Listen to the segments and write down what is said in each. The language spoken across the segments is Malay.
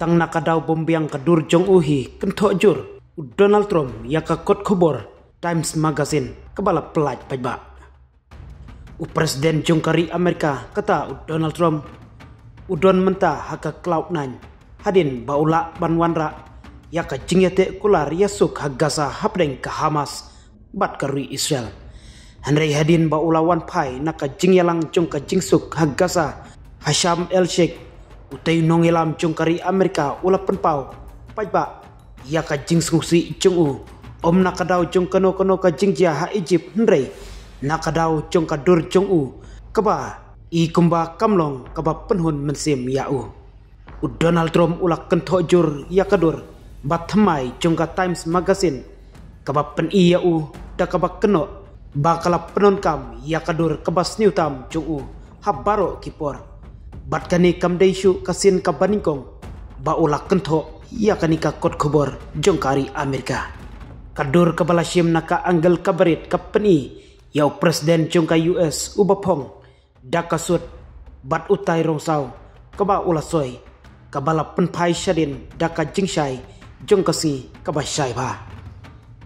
tang nakadaw bombiang kadur jong uhi kentok jur Donald Trump ya kakot khobor Times Magazine kebala pelaj pajba. Presiden jong kari Amerika kata Donald Trump udon mentah haka Cloud9 hadin baula banwanra ya ka jingyate kular yasuk hagasa hapdeng ka Hamas bat kari Israel. Henry hadin baula wan pai naka jingyalang jong ka jingsuk hagasa Hasham El Sheikh utay nongilam jong kari Amerika ula penpau pajba ya ka jingsungsi jong u om nakadaw jong kano ka jingjia ha Egypt Henry nakadaw jong ka dur jong u kaba i kumba kamlong kaba penhun mensim ya u Donald Trump ulak kentok jur ya kadur bat thamai jong ka Times Magazine kaba pen i ya u da kaba keno bakala penon kam ya kadur kaba sniutam jong u habaro kipor bat kani kam deishu kasin ka baningkong ba ulak kentok ya kanika kot khobor jong kari Amerika kadur kabala shim naka angel kabarit kapeni yau presiden jong ka US ubapong dakasut bat utai rongsau kaba ulasoi kabala penpai syadin daka jingshai jong kasi kaba syai ba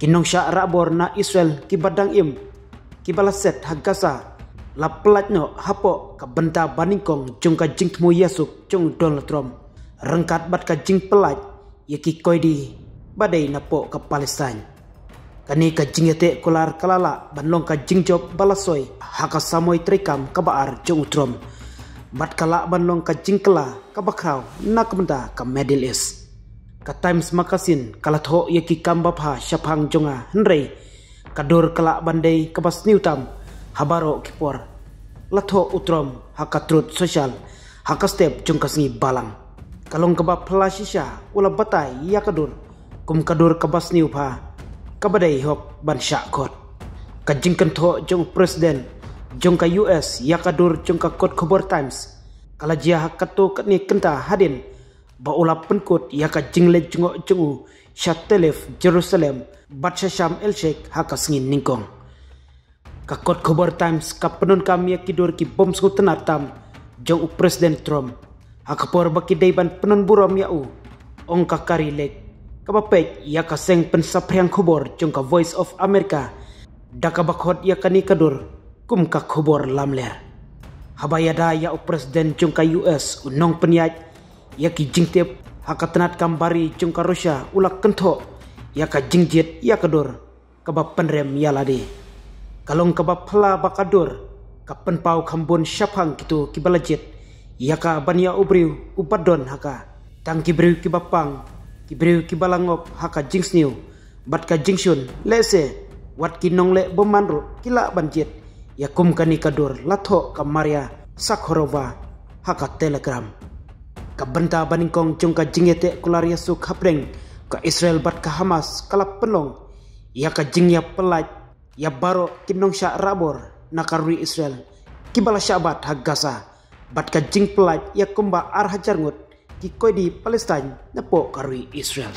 kinong sya rabor na Israel kibadang im kibala set hagasa la pelatno hapo kabenta baningkong jong ka jingtmu yasuk jong Donald Trump rengkat bat ka jing pelat yaki koidi badai napo ka Palestine kani ka jingyate kular kalala banlong ka jingjob balasoi haka samoy trikam kabaar jong Trump bat kala banlong ka jingkela kabakraw nakbenda ka Middle East ka Times Magazine kalatho yaki kambapha syapang jonga henry kadur kala bandai kabas niutam habaro kipor latho utrom haka truth social haka step jong kasngi balang kalong kaba plasisha ula batai ya kadur kum kadur kabas niupha kabadai hok ban syakot kajing kentho jong presiden jong ka US ya kadur jong ka kot khobor Times kala jia hakato katni kenta hadin ba ula penkut ya ka jingle jongo jongu syatelef Jerusalem bat Hasham El Sheikh hakas ngin ningkong ka kot khobor Times ka penun kam ya kidur ki bom skutenatam jong presiden Trump hakapor baki daiban penun buram ya u ong ka kari lek kabapek ya ka seng pensapriang khobor jong ka Voice of America daka bakhot ya kani kadur kum ka khobor lamler habayada ya presiden jong ka US unong penyaj ya ki jingtep hakatenat kambari jong ka Russia ulak kentho ya ka jingjit ya kadur kaba penrem ya lade kalong kaba phla bakadur ka penpau khambon syapang kitu kibalajit ya ka bania ubriu upadon haka tang kibriu kibapang kibriu kibalangop haka jingsniu bat ka jingsun lese wat kinong le bomanru kila banjit ya kum kani kadur latho ka Maria Sakharova haka Telegram ka benta baningkong jong ka jingyete kularia suk hapreng ka Israel bat ka Hamas kala penong ya ka jingya pelaj ya baro kinong sya rabor nakarui Israel kibala syabat hagasa bat ka jing pelaj ya kumba ar hajar ngut ki koy di Palestine napo karui Israel